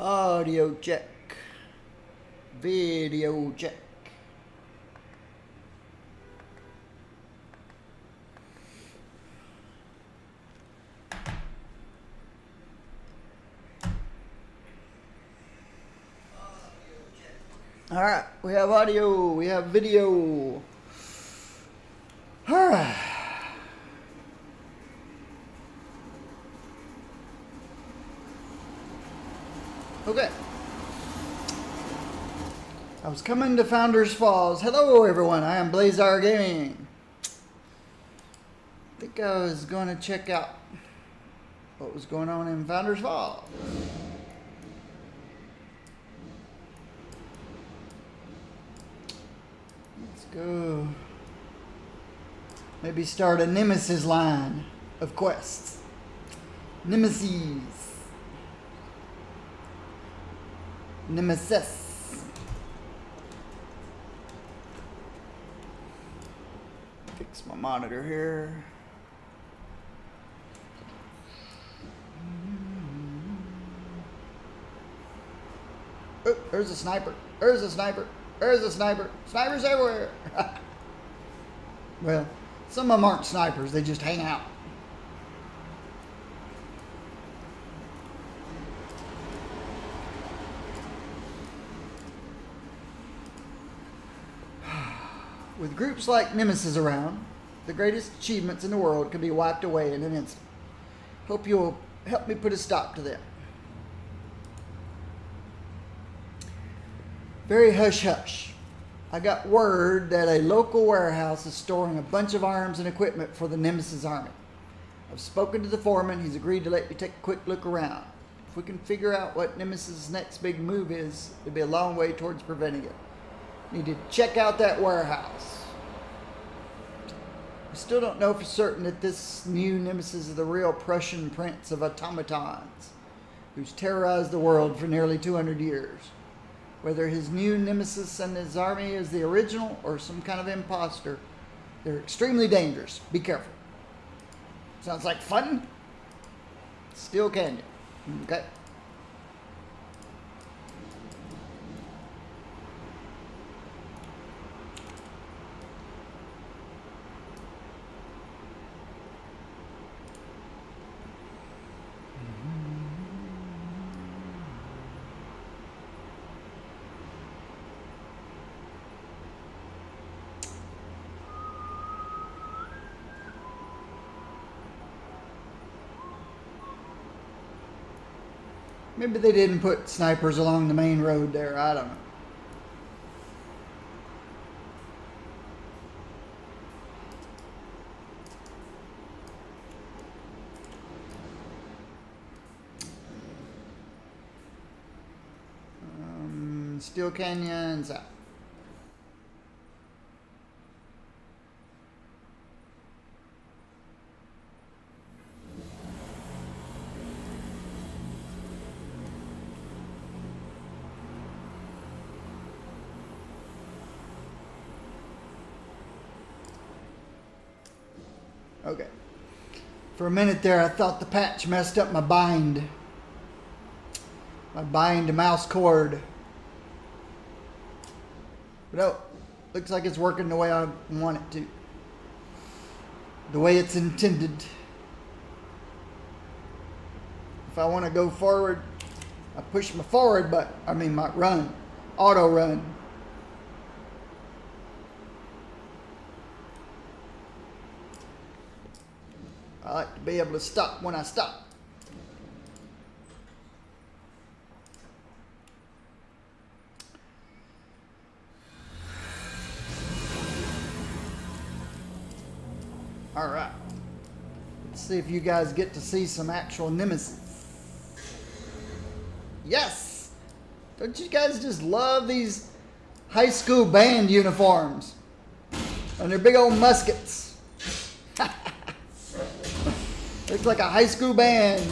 Audio check. Video check. All right, we have audio, we have video. All right. Okay. I was coming to Founders Falls. Hello, everyone. I am Blazar Gaming. I think I was going to check out what was going on in Founders Falls. Let's go. Maybe start a Nemesis line of quests. Nemesis. Nemesis. Fix my monitor here. Oh, there's a sniper. There's a sniper. There's a sniper. Snipers everywhere. Well, some of them aren't snipers. They just hang out. With groups like Nemesis around, the greatest achievements in the world can be wiped away in an instant. Hope you'll help me put a stop to them. Very hush-hush. I got word that a local warehouse is storing a bunch of arms and equipment for the Nemesis army. I've spoken to the foreman. He's agreed to let me take a quick look around. If we can figure out what Nemesis' next big move is, it'll be a long way towards preventing it. Need to check out that warehouse. I still don't know for certain that this new Nemesis is the real Prussian prince of automatons, who's terrorized the world for nearly 200 years. Whether his new Nemesis and his army is the original or some kind of imposter, they're extremely dangerous. Be careful. Sounds like fun? Steel Canyon. Okay. Maybe they didn't put snipers along the main road there. I don't know. Steel Canyon's out. Okay. For a minute there, I thought the patch messed up my bind. My bind mouse cord. But no, looks like it's working the way I want it to. The way it's intended. If I want to go forward, I push my forward button. I mean my run. Auto run. I like to be able to stop when I stop. All right. Let's see if you guys get to see some actual Nemesis. Yes! Don't you guys just love these high school band uniforms? And their big old muskets. Looks like a high school band.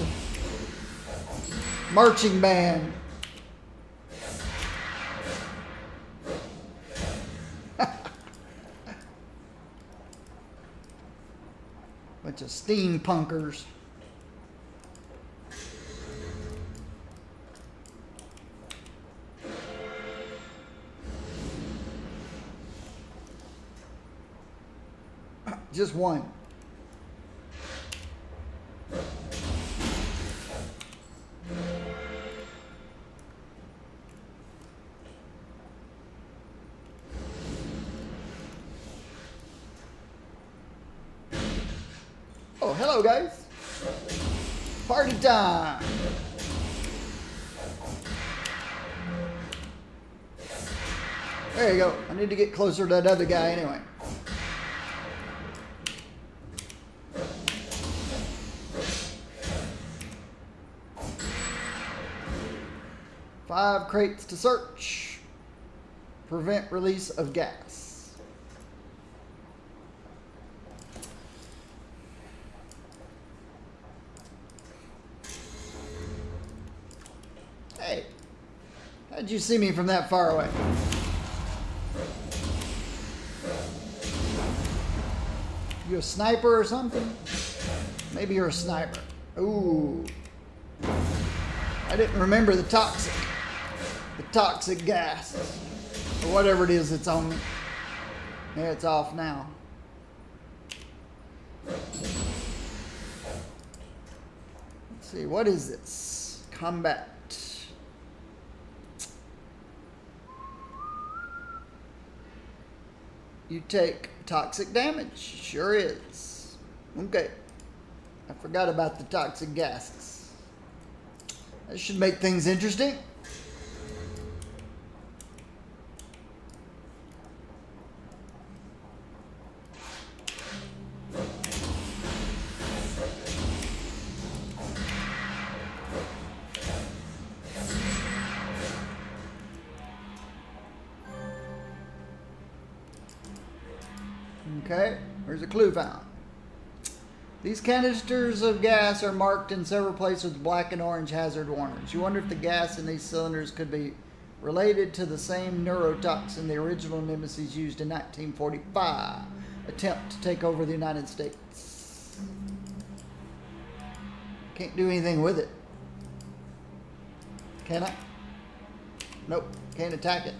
Marching band. Bunch of steampunkers. Just one. Oh, hello guys. Party time. There you go. I need to get closer to that other guy anyway. Five crates to search. Prevent release of gas. Hey, how'd you see me from that far away? You a sniper or something? Maybe you're a sniper. Ooh. I didn't remember the toxic gas. Or whatever it is that's on me. Yeah, it's off now. Let's see, what is this? Combat. You take toxic damage. Sure is. Okay. I forgot about the toxic gases. That should make things interesting. Okay, there's a clue found. These canisters of gas are marked in several places with black and orange hazard warnings. You wonder if the gas in these cylinders could be related to the same neurotoxin the original nemesis used in 1945 attempt to take over the United States. Can't do anything with it. Can I? Nope, can't attack it.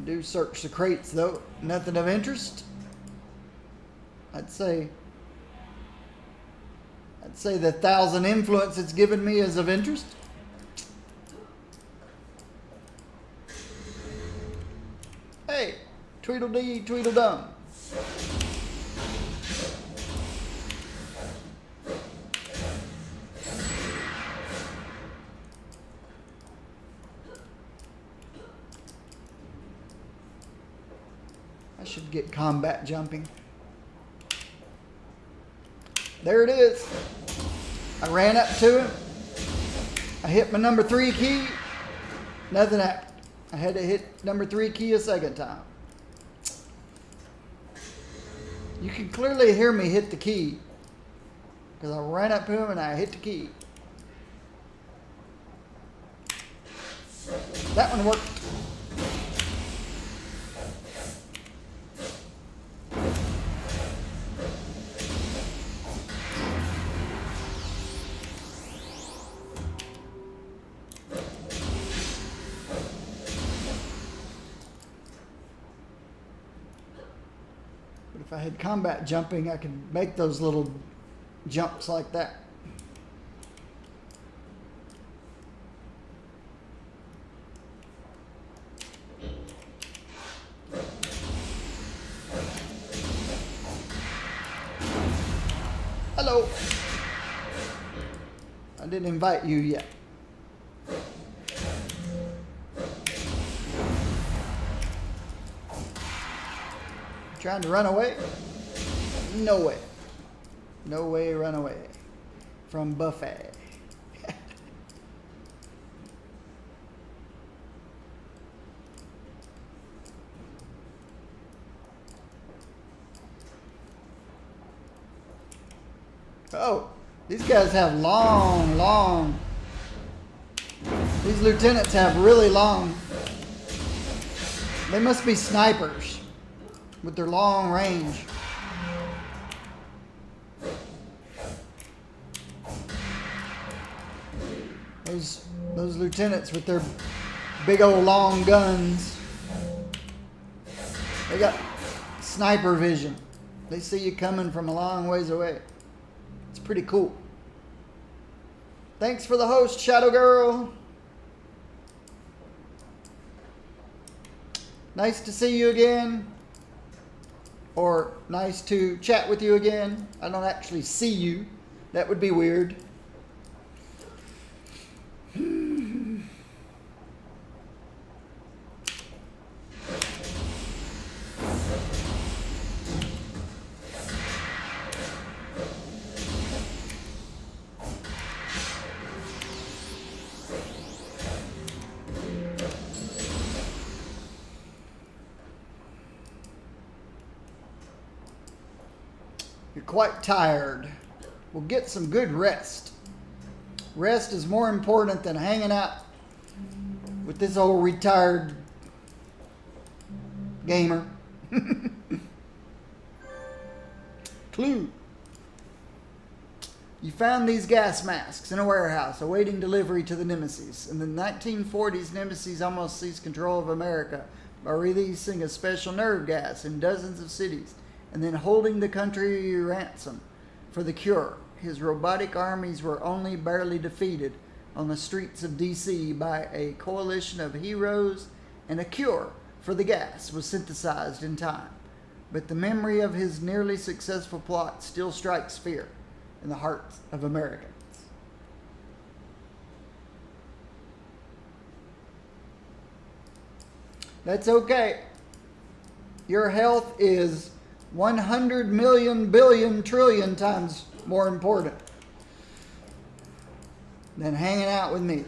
Do search the crates though. Nothing of interest. I'd say the 1,000 influence it's given me is of interest. Hey, Tweedledee, Tweedledum. I should get combat jumping. There it is. I ran up to him. I hit my number 3 key. Nothing happened. I had to hit number 3 key a second time. You can clearly hear me hit the key because I ran up to him and I hit the key. That one worked. If I had combat jumping, I could make those little jumps like that. Hello. I didn't invite you yet. Trying to run away? No way. No way run away from Buffy. Oh, these guys have long. These lieutenants have really long. They must be snipers with their long range. Those lieutenants with their big old long guns. They got sniper vision. They see you coming from a long ways away. It's pretty cool. Thanks for the host, Shadow Girl. Nice to see you again. Or nice to chat with you again. I don't actually see you. That would be weird. You're quite tired. Well, get some good rest. Rest is more important than hanging out with this old retired gamer. Clue. You found these gas masks in a warehouse awaiting delivery to the Nemesis. In the 1940s, Nemesis almost seized control of America by releasing a special nerve gas in dozens of cities and then holding the country ransom for the cure. His robotic armies were only barely defeated on the streets of D.C. by a coalition of heroes, and a cure for the gas was synthesized in time. But the memory of his nearly successful plot still strikes fear in the hearts of Americans. That's okay. Your health is 100 million billion trillion times more important than hanging out with me.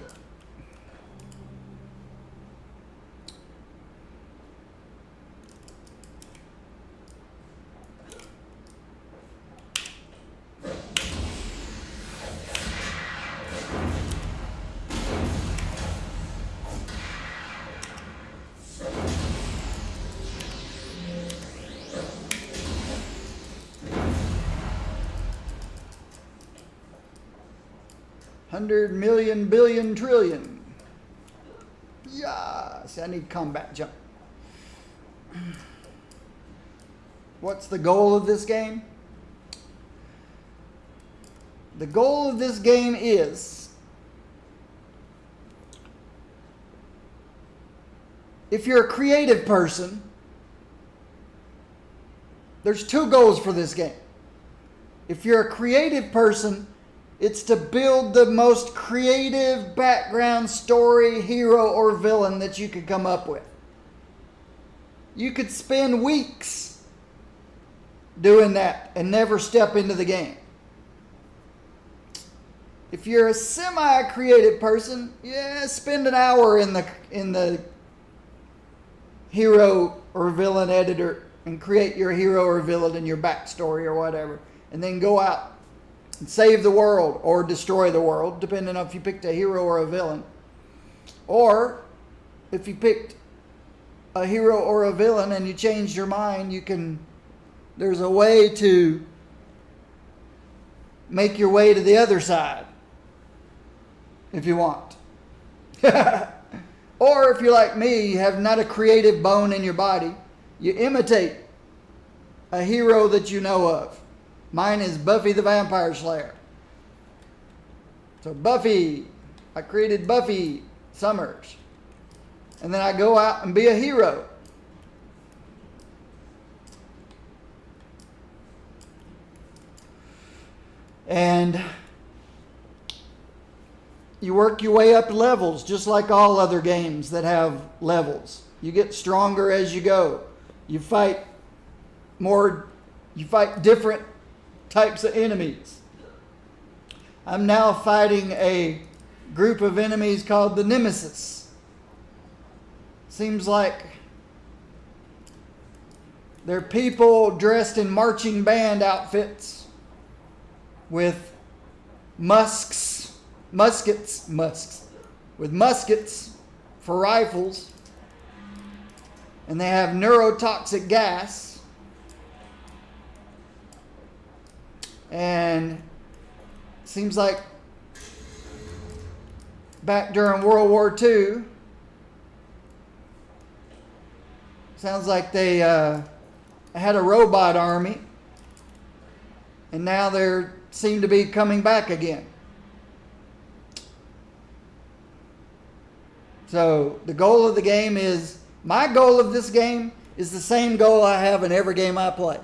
Hundred million billion trillion. Yeah. See, I need combat jump. What's the goal of this game? The goal of this game is, if you're a creative person, there's two goals for this game. If you're a creative person, it's to build the most creative background story, hero, or villain that you could come up with. You could spend weeks doing that and never step into the game. If you're a semi-creative person, yeah, spend an hour in the hero or villain editor and create your hero or villain and your backstory or whatever, and then go out and save the world or destroy the world, depending on if you picked a hero or a villain. Or if you picked a hero or a villain and you changed your mind, there's a way to make your way to the other side if you want. Or if you're like me, you have not a creative bone in your body, you imitate a hero that you know of. Mine is Buffy the Vampire Slayer. So Buffy, I created Buffy Summers. And then I go out and be a hero. And you work your way up levels, just like all other games that have levels. You get stronger as you go. You fight different types of enemies. I'm now fighting a group of enemies called the Nemesis. Seems like they're people dressed in marching band outfits with muskets for rifles, and they have neurotoxic gas. And seems like back during World War II, Sounds like they had a robot army, and now they seem to be coming back again. So the goal of the game is, my goal of this game is the same goal I have in every game I play.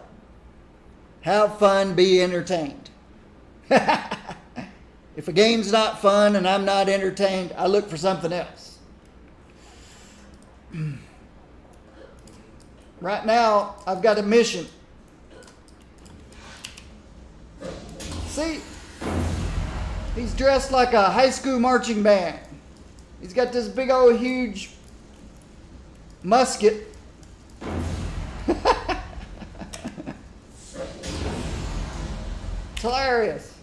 Have fun, be entertained. If a game's not fun and I'm not entertained, I look for something else. Right now, I've got a mission. See, he's dressed like a high school marching band. He's got this big old huge musket. It's hilarious.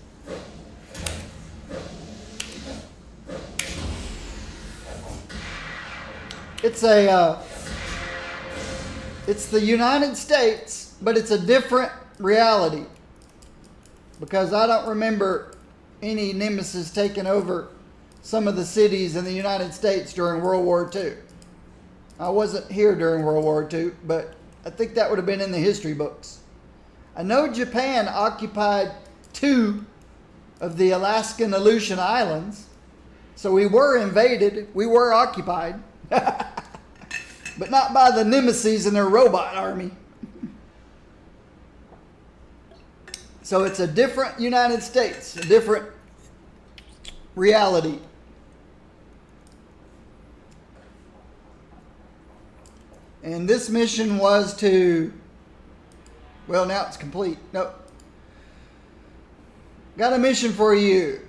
It's the United States, but it's a different reality. Because I don't remember any nemesis taking over some of the cities in the United States during World War II. I wasn't here during World War II, but I think that would have been in the history books. I know Japan occupied 2 of the Alaskan Aleutian Islands, so we were invaded, we were occupied, but not by the nemesis and their robot army. So it's a different United States, a different reality. And this mission was to, well, now it's complete. Nope. Got a mission for you.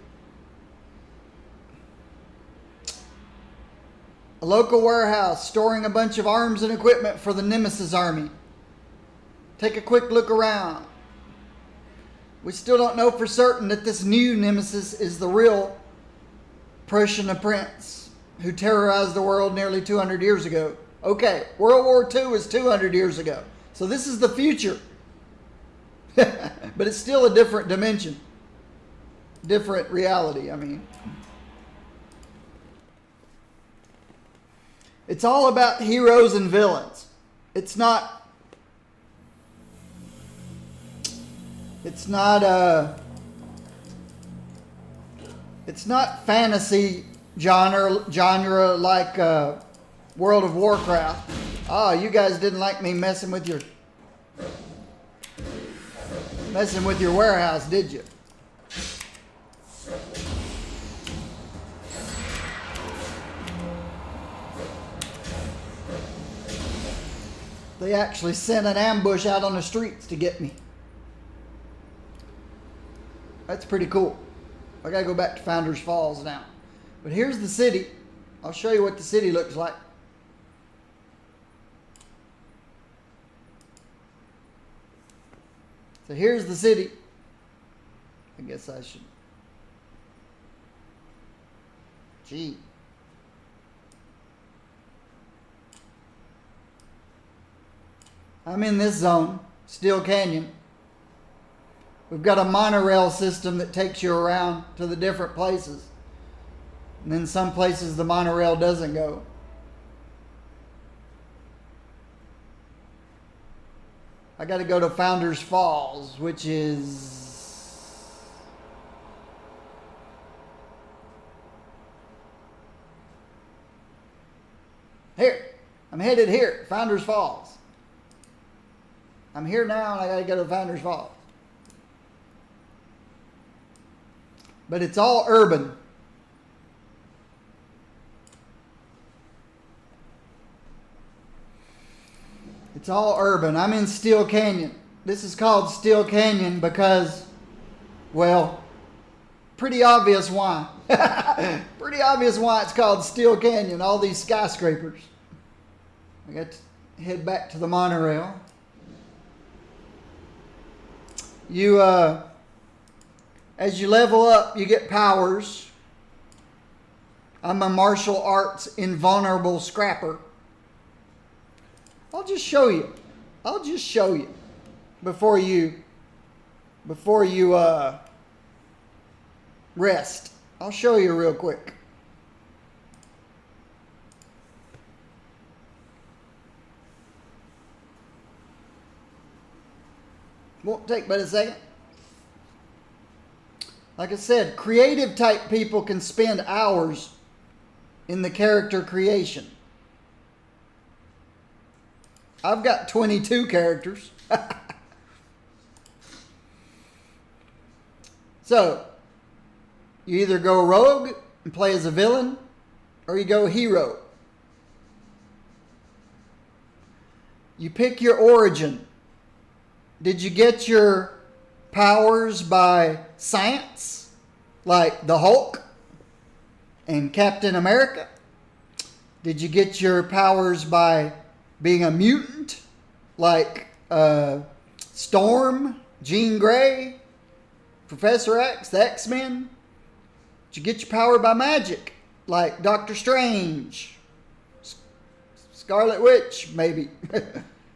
A local warehouse storing a bunch of arms and equipment for the Nemesis army. Take a quick look around. We still don't know for certain that this new Nemesis is the real Prussian prince who terrorized the world nearly 200 years ago. Okay, World War II was 200 years ago. So this is the future. But it's still a different dimension. Different reality, I mean. It's all about heroes and villains. It's not fantasy genre like World of Warcraft. Oh, you guys didn't like me messing with your warehouse, did you? They actually sent an ambush out on the streets to get me. That's pretty cool. I gotta go back to Founders Falls now. But here's the city. I'll show you what the city looks like. So here's the city. I guess I should. Gee. I'm in this zone, Steel Canyon. We've got a monorail system that takes you around to the different places. And then some places the monorail doesn't go. I got to go to Founders Falls, which is here. I'm headed here, Founders Falls. I'm here now and I got to go to Founders Falls. But it's all urban. It's all urban. I'm in Steel Canyon. This is called Steel Canyon because, well, pretty obvious why. Pretty obvious why it's called Steel Canyon. All these skyscrapers. I got to head back to the monorail. You, as you level up, you get powers. I'm a martial arts invulnerable scrapper. I'll just show you before you rest. I'll show you real quick. Won't take but a second. Like I said, creative type people can spend hours in the character creation. I've got 22 characters. So, you either go rogue and play as a villain, or you go hero. You pick your origin. Did you get your powers by science, like the Hulk and Captain America? Did you get your powers by being a mutant, like Storm, Jean Grey, Professor X, the X-Men? Did you get your power by magic, like Doctor Strange, Scarlet Witch, maybe?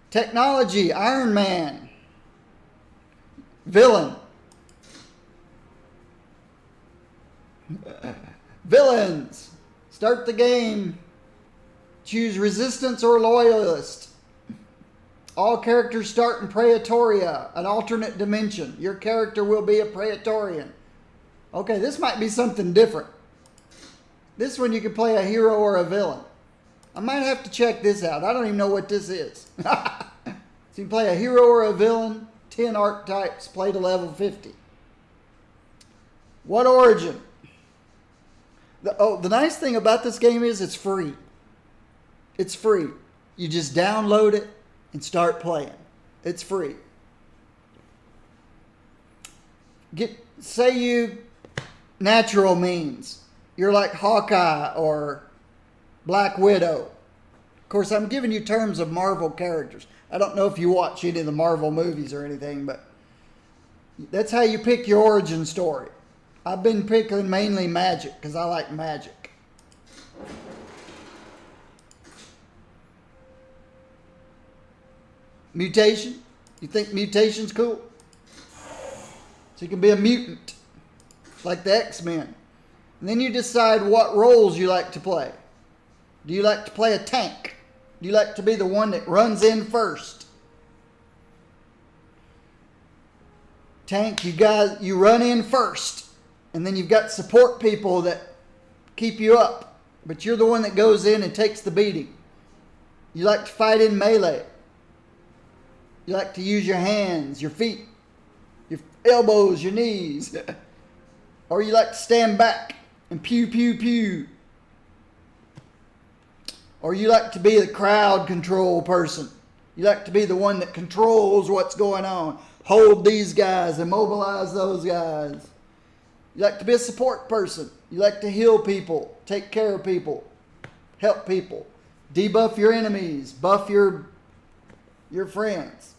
Technology, Iron Man. Villain. Villains. Start the game. Choose resistance or loyalist. All characters start in Praetoria, an alternate dimension. Your character will be a Praetorian. Okay, this might be something different. This one you can play a hero or a villain. I might have to check this out. I don't even know what this is. So you can play a hero or a villain. 10 archetypes, play to level 50. What origin? The nice thing about this game is it's free. It's free. You just download it and start playing. It's free. Say you natural means. You're like Hawkeye or Black Widow. Of course, I'm giving you terms of Marvel characters. I don't know if you watch any of the Marvel movies or anything, but that's how you pick your origin story. I've been picking mainly magic because I like magic. Mutation. You think mutation's cool? So you can be a mutant, like the X-Men. And then you decide what roles you like to play. Do you like to play a tank? Do you like to be the one that runs in first? Tank, you run in first. And then you've got support people that keep you up. But you're the one that goes in and takes the beating. You like to fight in melee. You like to use your hands, your feet, your elbows, your knees. Or you like to stand back and pew, pew, pew. Or you like to be the crowd control person. You like to be the one that controls what's going on. Hold these guys, immobilize those guys. You like to be a support person. You like to heal people, take care of people, help people, debuff your enemies, buff your friends.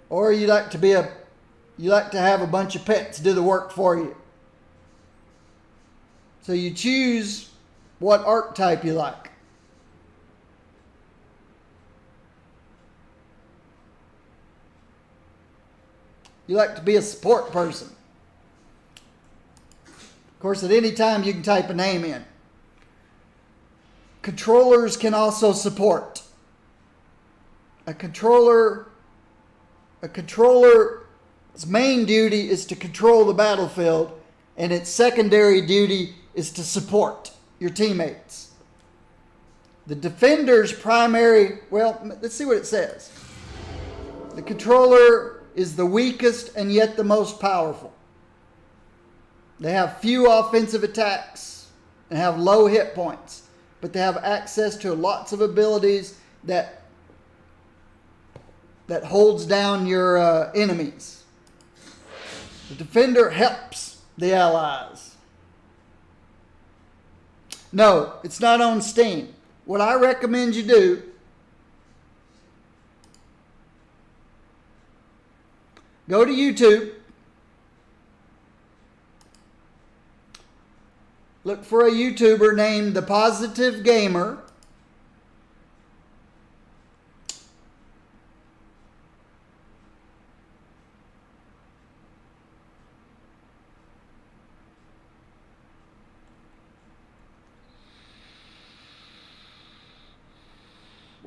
Or you like to have a bunch of pets do the work for you. So you choose what archetype you like. You like to be a support person. Of course, at any time you can type a name in. Controllers can also support. A controller's main duty is to control the battlefield, and its secondary duty is to support your teammates. The defender's primary, let's see what it says. The controller is the weakest and yet the most powerful. They have few offensive attacks and have low hit points, but they have access to lots of abilities that holds down your enemies. The defender helps the allies. No, it's not on Steam. What I recommend you do, go to YouTube, look for a YouTuber named The Positive Gamer.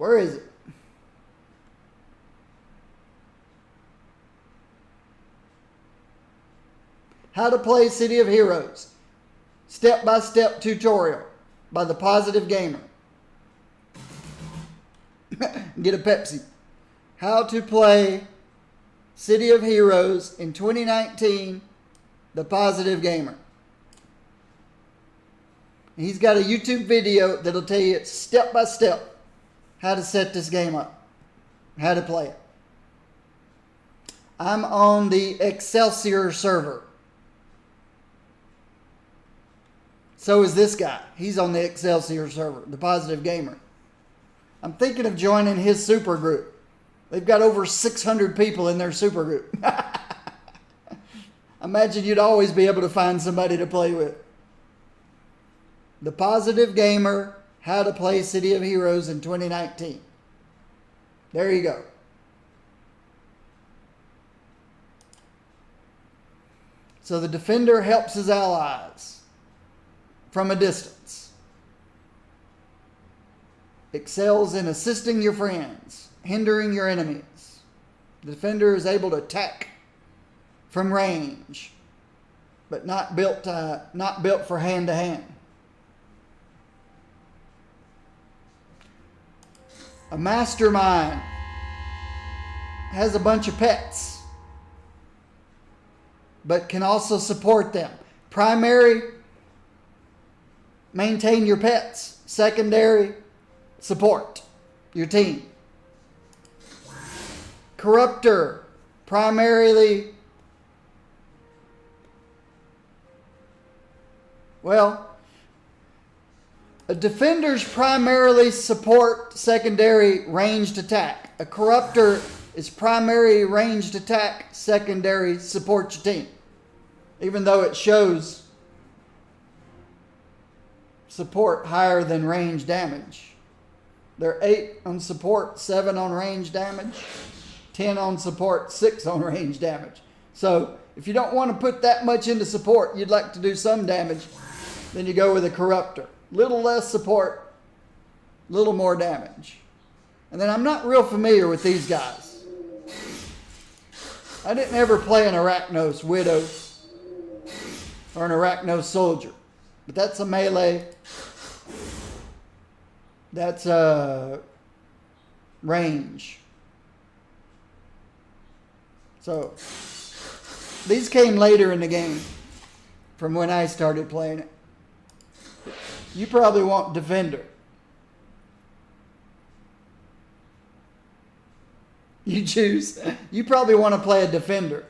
Where is it? How to Play City of Heroes. Step-by-step tutorial by the Positive Gamer. Get a Pepsi. How to play City of Heroes in 2019, the Positive Gamer. He's got a YouTube video that'll tell you step by step how to set this game up, how to play it. I'm on the Excelsior server. So is this guy. He's on the Excelsior server, the Positive Gamer. I'm thinking of joining his super group. They've got over 600 people in their super group. Imagine you'd always be able to find somebody to play with. The Positive Gamer, How to Play City of Heroes in 2019. There you go. So the defender helps his allies from a distance. Excels in assisting your friends, hindering your enemies. The defender is able to attack from range, but not built for hand-to-hand. A mastermind has a bunch of pets, but can also support them. Primary, maintain your pets. Secondary, support your team. Corruptor, primarily, a defender's primarily support, secondary ranged attack. A corruptor is primary ranged attack, secondary support your team. Even though it shows support higher than range damage. They're 8 on support, 7 on range damage, 10 on support, 6 on range damage. So if you don't want to put that much into support, you'd like to do some damage, then you go with a corruptor. Little less support, little more damage. And then I'm not real familiar with these guys. I didn't ever play an Arachnos Widow or an Arachnos Soldier. But that's a melee. That's a range. So these came later in the game from when I started playing it. You probably want defender. You choose. You probably want to play a defender.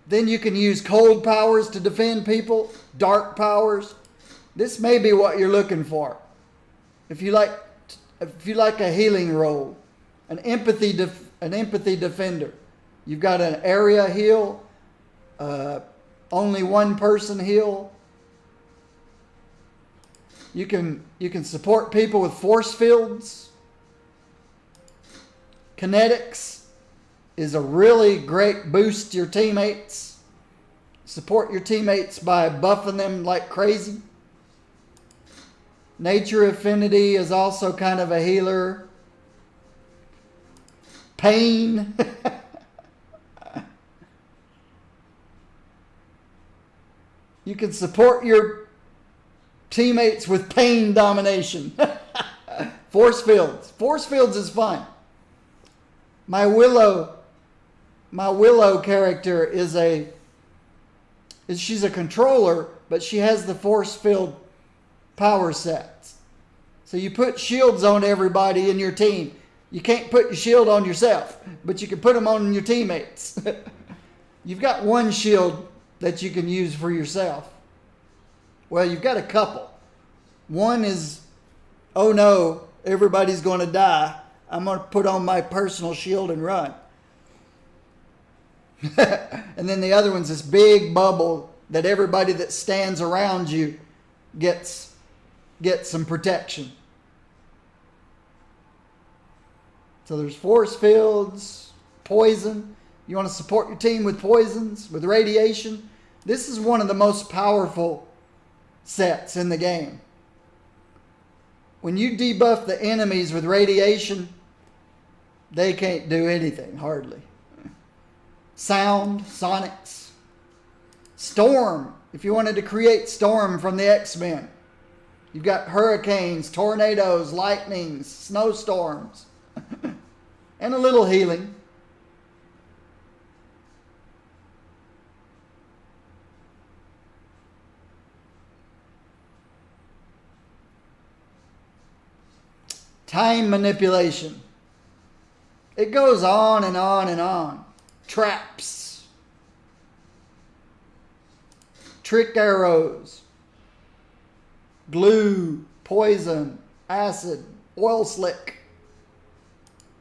Then you can use cold powers to defend people, dark powers. This may be what you're looking for. If you like a healing role, an empathy defender. You've got an area heal, only one person heal. You can support people with force fields. Kinetics is a really great boost to your teammates. Support your teammates by buffing them like crazy. Nature Affinity is also kind of a healer. Pain. You can support your teammates with pain domination. Force fields. Force fields is fun. My Willow character she's a controller, but she has the force field power sets. So you put shields on everybody in your team. You can't put your shield on yourself, but you can put them on your teammates. You've got one shield that you can use for yourself. Well, you've got a couple. One is, oh no, everybody's going to die. I'm going to put on my personal shield and run. And then the other one's this big bubble that everybody that stands around you gets some protection. So there's force fields, poison. You want to support your team with poisons, with radiation. This is one of the most powerful sets in the game. when you debuff the enemies with radiation, they can't do anything, hardly. Sound, sonics. Storm, if you wanted to create Storm from the X-Men. You've got hurricanes, tornadoes, lightnings, snowstorms, and a little healing. Time manipulation. It goes on and on and on. Traps. Trick arrows. Glue. Poison. Acid. Oil slick.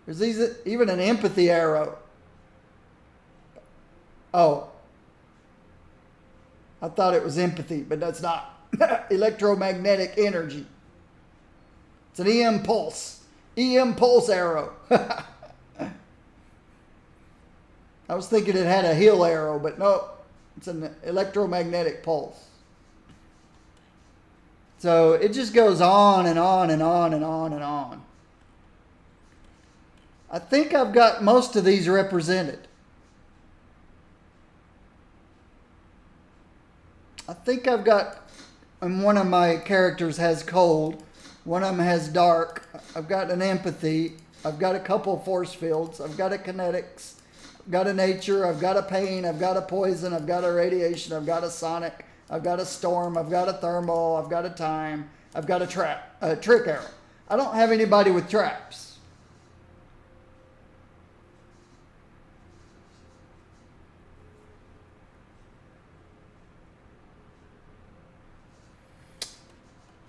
There's even an empathy arrow. Oh. I thought it was empathy, but that's not. Electromagnetic energy. It's an EM pulse. EM pulse arrow. I was thinking it had a heal arrow, but no. It's an electromagnetic pulse. So it just goes on and on and on and on and on. I think I've got most of these represented. I think I've got, and one of my characters has cold. One of them has dark. I've got an empathy. I've got a couple force fields. I've got a kinetics. I've got a nature. I've got a pain. I've got a poison. I've got a radiation. I've got a sonic. I've got a storm. I've got a thermal. I've got a time. I've got a trick arrow. I don't have anybody with traps.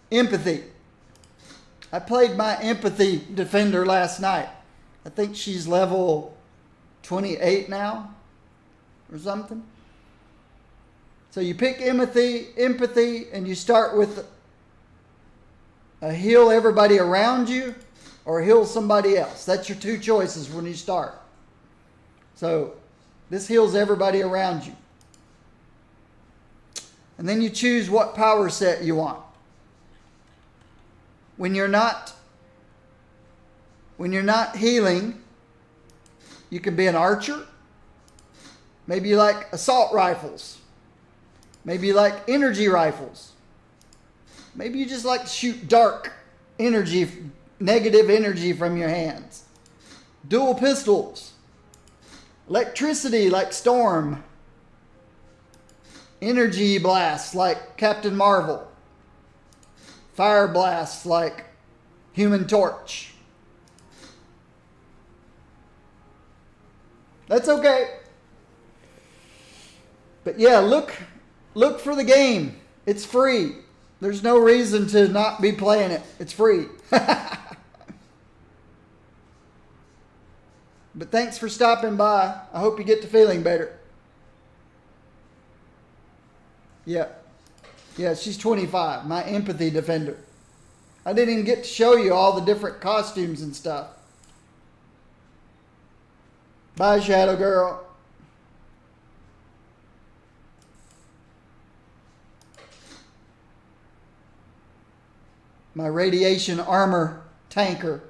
Empathy. I played my empathy defender last night. I think she's level 28 now or something. So you pick empathy, and you start with a heal everybody around you or heal somebody else. That's your two choices when you start. So this heals everybody around you. And then you choose what power set you want. When you're not healing, you can be an archer. Maybe you like assault rifles. Maybe you like energy rifles. Maybe you just like to shoot dark energy, negative energy from your hands. Dual pistols. Electricity like Storm. Energy blasts like Captain Marvel. Fire blasts like Human Torch. That's okay. But yeah, look for the game. It's free. There's no reason to not be playing it. It's free. But thanks for stopping by. I hope you get to feeling better. Yeah. Yeah, she's 25, my empathy defender. I didn't even get to show you all the different costumes and stuff. Bye, Shadow Girl. My radiation armor tanker.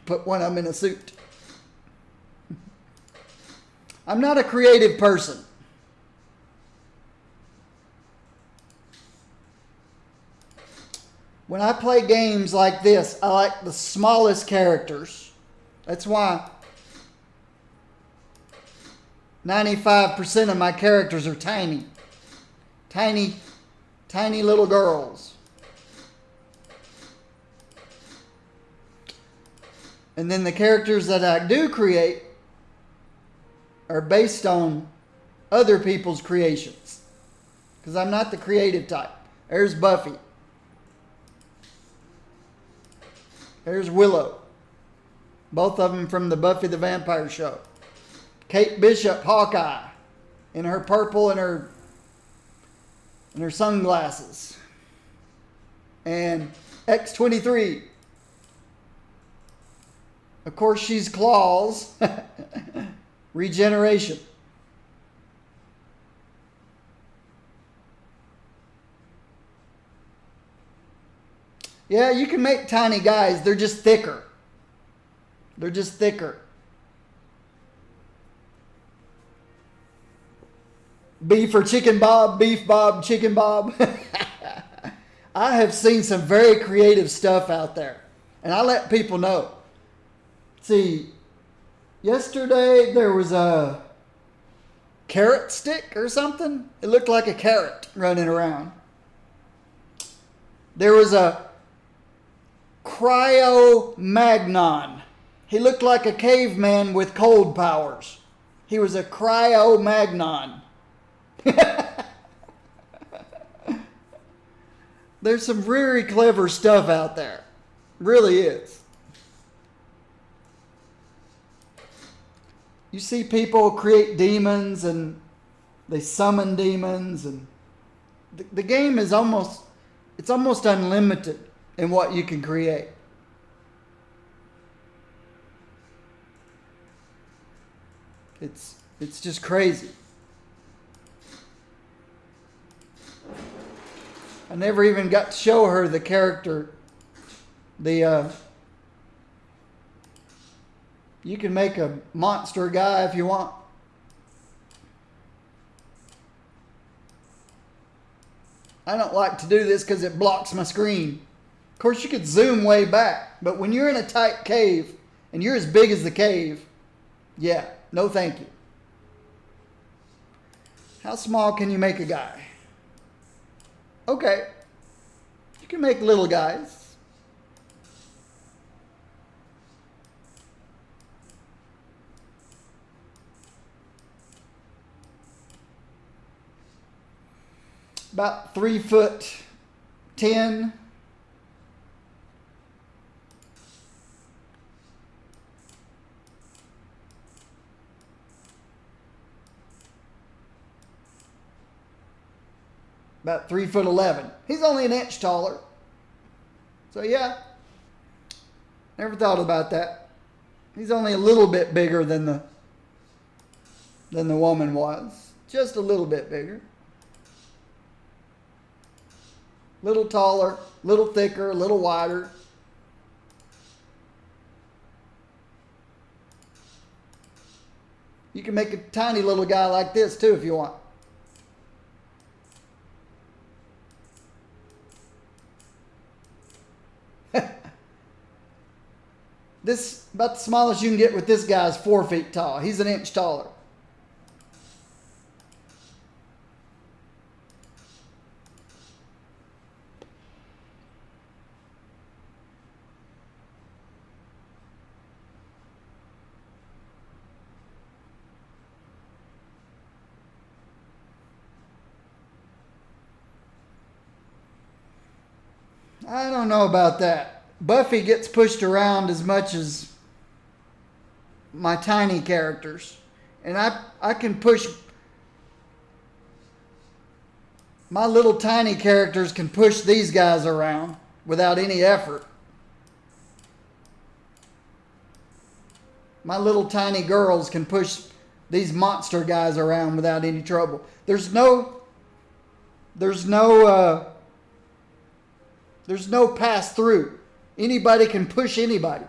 Put one of them in a suit. I'm not a creative person. When I play games like this, I like the smallest characters. That's why 95% of my characters are tiny. Tiny little girls. And then the characters that I do create are based on other people's creations. Because I'm not the creative type. There's Buffy. There's Willow. Both of them from the Buffy the Vampire show. Kate Bishop, Hawkeye. In her purple and her sunglasses. And X-23. Of course, she's claws. Regeneration. Yeah, you can make tiny guys. They're just thicker. They're just thicker. Beef or chicken bob, beef bob, chicken bob. I have seen some very creative stuff out there. And I let people know. See, yesterday there was a carrot stick or something. It looked like a carrot running around. There was a cryo-magnon. He looked like a caveman with cold powers. He was a cryo-magnon. There's some really clever stuff out there. Really is. You see people create demons and they summon demons, and the game is almost unlimited in what you can create. It's just crazy. I never even got to show her the character. You can make a monster guy if you want. I don't like to do this because it blocks my screen. Of course, you could zoom way back, but when you're in a tight cave and you're as big as the cave, yeah, no thank you. How small can you make a guy? Okay, you can make little guys. About 3'10". About 3'11". He's only an inch taller. So yeah, never thought about that. He's only a little bit bigger than the woman was. Just a little bit bigger. Little taller, little thicker, a little wider. You can make a tiny little guy like this too if you want. This, about the smallest you can get with this guy is 4 feet tall. He's an inch taller. I don't know about that. Buffy gets pushed around as much as my tiny characters. And I can push... My little tiny characters can push these guys around without any effort. My little tiny girls can push these monster guys around without any trouble. There's no pass through. Anybody can push anybody.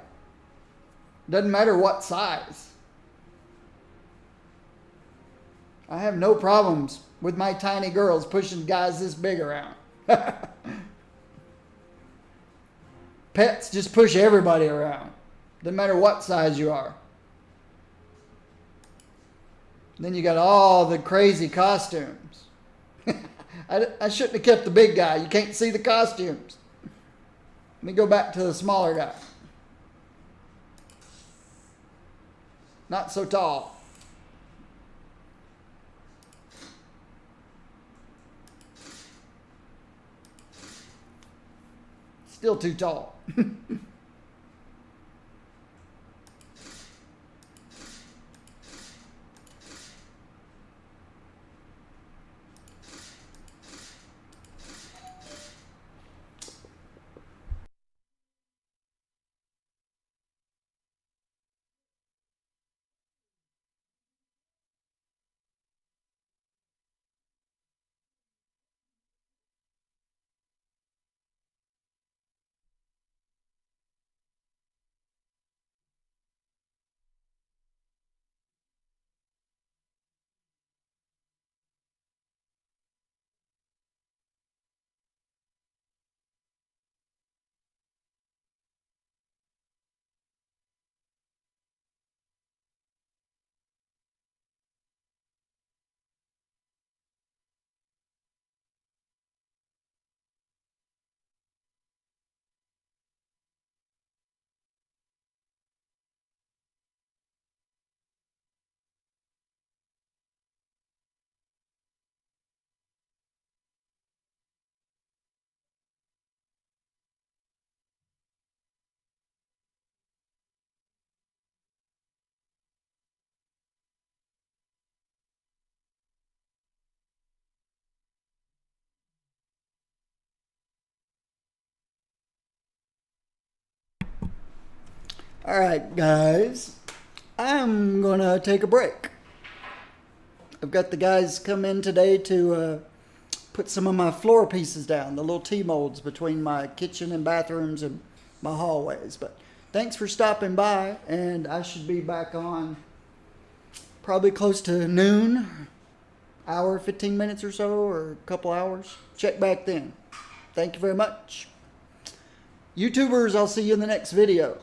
Doesn't matter what size. I have no problems with my tiny girls pushing guys this big around. Pets just push everybody around. Doesn't matter what size you are. Then you got all the crazy costumes. I shouldn't have kept the big guy. You can't see the costumes. Let me go back to the smaller guy. Not so tall. Still too tall. Alright, guys. I'm gonna take a break. I've got the guys come in today to put some of my floor pieces down, the little T-molds between my kitchen and bathrooms and my hallways. But thanks for stopping by, and I should be back on probably close to noon, hour, 15 minutes or so, or a couple hours. Check back then. Thank you very much. YouTubers, I'll see you in the next video.